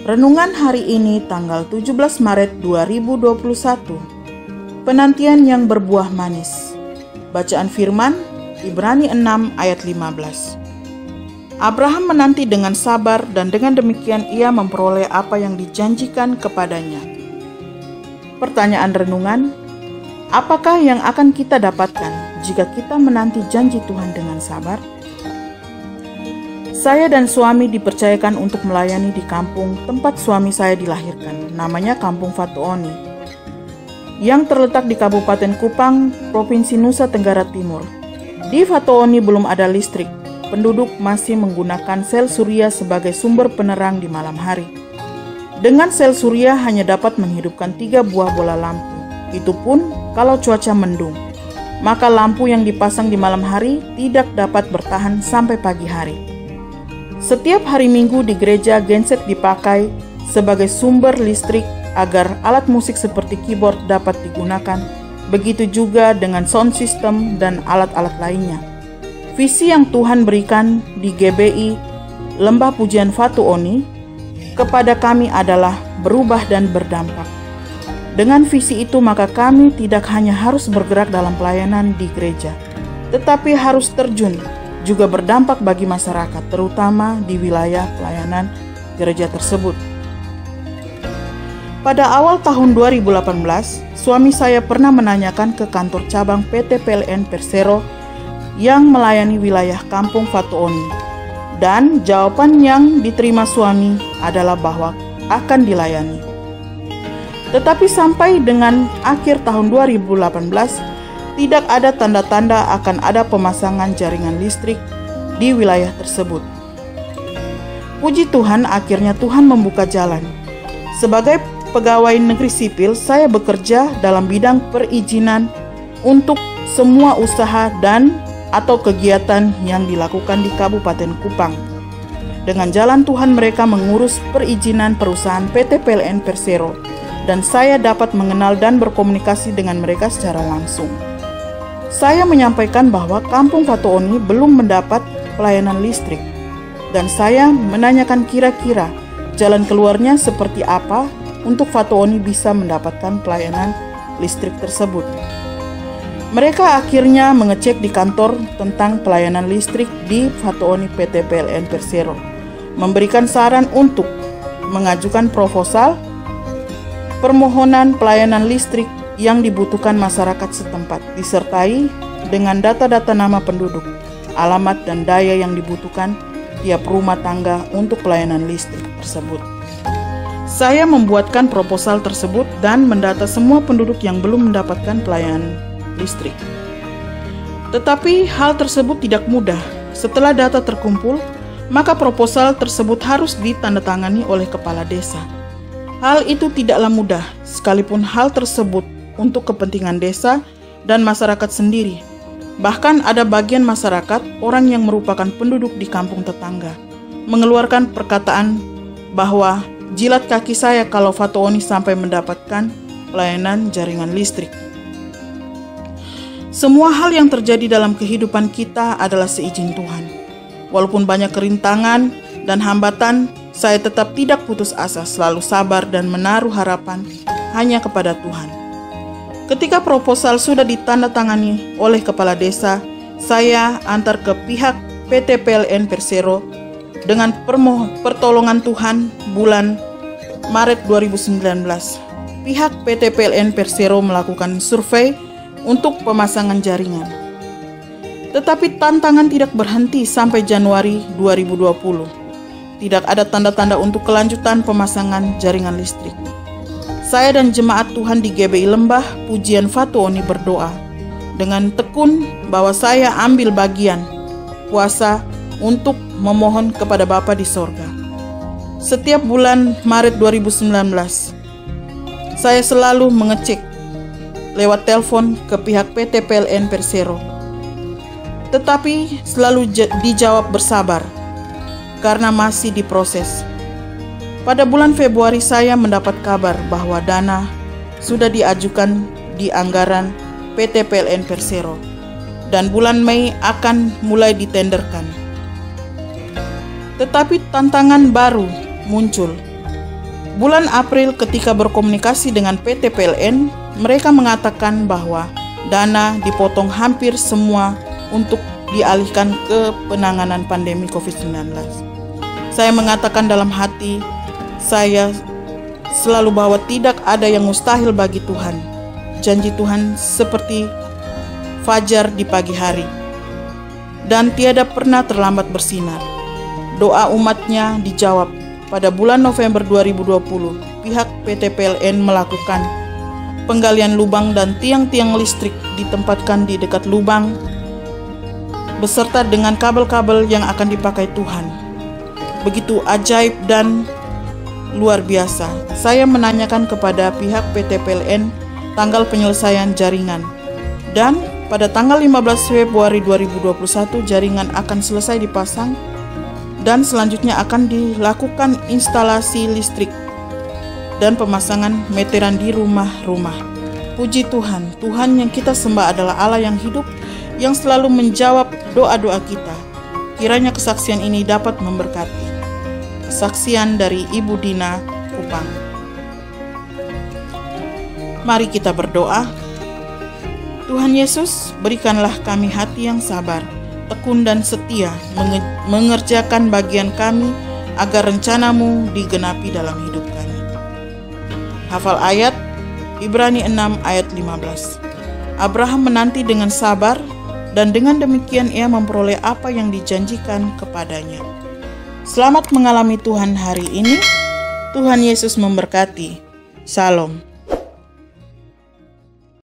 Renungan hari ini tanggal 17 Maret 2021. Penantian yang berbuah manis. Bacaan firman Ibrani 6 ayat 15. Abraham menanti dengan sabar dan dengan demikian ia memperoleh apa yang dijanjikan kepadanya. Pertanyaan renungan, apakah yang akan kita dapatkan jika kita menanti janji Tuhan dengan sabar? Saya dan suami dipercayakan untuk melayani di kampung tempat suami saya dilahirkan, namanya Kampung Fatuoni, yang terletak di Kabupaten Kupang, Provinsi Nusa Tenggara Timur. Di Fatuoni belum ada listrik, penduduk masih menggunakan sel surya sebagai sumber penerang di malam hari. Dengan sel surya hanya dapat menghidupkan 3 buah bola lampu, itu pun kalau cuaca mendung. Maka lampu yang dipasang di malam hari tidak dapat bertahan sampai pagi hari. Setiap hari Minggu di gereja genset dipakai sebagai sumber listrik agar alat musik seperti keyboard dapat digunakan. Begitu juga dengan sound system dan alat-alat lainnya. Visi yang Tuhan berikan di GBI Lembah Pujian Fatuoni kepada kami adalah berubah dan berdampak. Dengan visi itu maka kami tidak hanya harus bergerak dalam pelayanan di gereja, tetapi harus terjun juga berdampak bagi masyarakat, terutama di wilayah pelayanan gereja tersebut. Pada awal tahun 2018, suami saya pernah menanyakan ke kantor cabang PT PLN Persero yang melayani wilayah Kampung Fatuoni, dan jawaban yang diterima suami adalah bahwa akan dilayani. Tetapi sampai dengan akhir tahun 2018, tidak ada tanda-tanda akan ada pemasangan jaringan listrik di wilayah tersebut. Puji Tuhan, akhirnya Tuhan membuka jalan. Sebagai pegawai negeri sipil, saya bekerja dalam bidang perizinan untuk semua usaha dan atau kegiatan yang dilakukan di Kabupaten Kupang. Dengan jalan Tuhan mereka mengurus perizinan perusahaan PT PLN Persero, dan saya dapat mengenal dan berkomunikasi dengan mereka secara langsung. Saya menyampaikan bahwa Kampung Fatuoni belum mendapat pelayanan listrik, dan saya menanyakan kira-kira jalan keluarnya seperti apa untuk Fatuoni bisa mendapatkan pelayanan listrik tersebut. Mereka akhirnya mengecek di kantor tentang pelayanan listrik di Fatuoni PT PLN Persero, memberikan saran untuk mengajukan proposal permohonan pelayanan listrik yang dibutuhkan masyarakat setempat, disertai dengan data-data nama penduduk, alamat dan daya yang dibutuhkan tiap rumah tangga untuk pelayanan listrik tersebut. Saya membuatkan proposal tersebut dan mendata semua penduduk yang belum mendapatkan pelayanan listrik. Tetapi hal tersebut tidak mudah. Setelah data terkumpul, maka proposal tersebut harus ditandatangani oleh kepala desa. Hal itu tidaklah mudah, sekalipun hal tersebut untuk kepentingan desa dan masyarakat sendiri. Bahkan ada bagian masyarakat, orang yang merupakan penduduk di kampung tetangga, mengeluarkan perkataan bahwa jilat kaki saya kalau Fatuoni sampai mendapatkan pelayanan jaringan listrik. Semua hal yang terjadi dalam kehidupan kita adalah seizin Tuhan. Walaupun banyak kerintangan dan hambatan, saya tetap tidak putus asa, selalu sabar dan menaruh harapan hanya kepada Tuhan. Ketika proposal sudah ditandatangani oleh kepala desa, saya antar ke pihak PT PLN Persero. Dengan pertolongan Tuhan, bulan Maret 2019, pihak PT PLN Persero melakukan survei untuk pemasangan jaringan. Tetapi tantangan tidak berhenti sampai Januari 2020. Tidak ada tanda-tanda untuk kelanjutan pemasangan jaringan listrik. Saya dan jemaat Tuhan di GBI Lembah Pujian Fatuoni berdoa dengan tekun bahwa saya ambil bagian puasa untuk memohon kepada Bapa di sorga. Setiap bulan Maret 2019, saya selalu mengecek lewat telepon ke pihak PT PLN Persero. Tetapi selalu dijawab bersabar karena masih diproses. Pada bulan Februari saya mendapat kabar bahwa dana sudah diajukan di anggaran PT PLN Persero dan bulan Mei akan mulai ditenderkan. Tetapi tantangan baru muncul, Bulan April ketika berkomunikasi dengan PT PLN, mereka mengatakan bahwa dana dipotong hampir semua untuk dialihkan ke penanganan pandemi COVID-19. Saya mengatakan dalam hati saya selalu bahwa tidak ada yang mustahil bagi Tuhan. Janji Tuhan seperti fajar di pagi hari dan tiada pernah terlambat bersinar. Doa umatnya dijawab. Pada bulan November 2020, pihak PT PLN melakukan penggalian lubang dan tiang-tiang listrik ditempatkan di dekat lubang beserta dengan kabel-kabel yang akan dipakai Tuhan. Begitu ajaib dan luar biasa. Saya menanyakan kepada pihak PT PLN tanggal penyelesaian jaringan. Dan pada tanggal 15 Februari 2021 jaringan akan selesai dipasang dan selanjutnya akan dilakukan instalasi listrik dan pemasangan meteran di rumah-rumah. Puji Tuhan, Tuhan yang kita sembah adalah Allah yang hidup, yang selalu menjawab doa-doa kita. Kiranya kesaksian ini dapat memberkati. Kesaksian dari Ibu Dina Kupang. Mari kita berdoa. Tuhan Yesus, berikanlah kami hati yang sabar, tekun dan setia mengerjakan bagian kami agar rencana-Mu digenapi dalam hidup kami. Hafal ayat Ibrani 6 ayat 15. Abraham menanti dengan sabar dan dengan demikian ia memperoleh apa yang dijanjikan kepadanya. Selamat mengalami Tuhan hari ini. Tuhan Yesus memberkati. Shalom.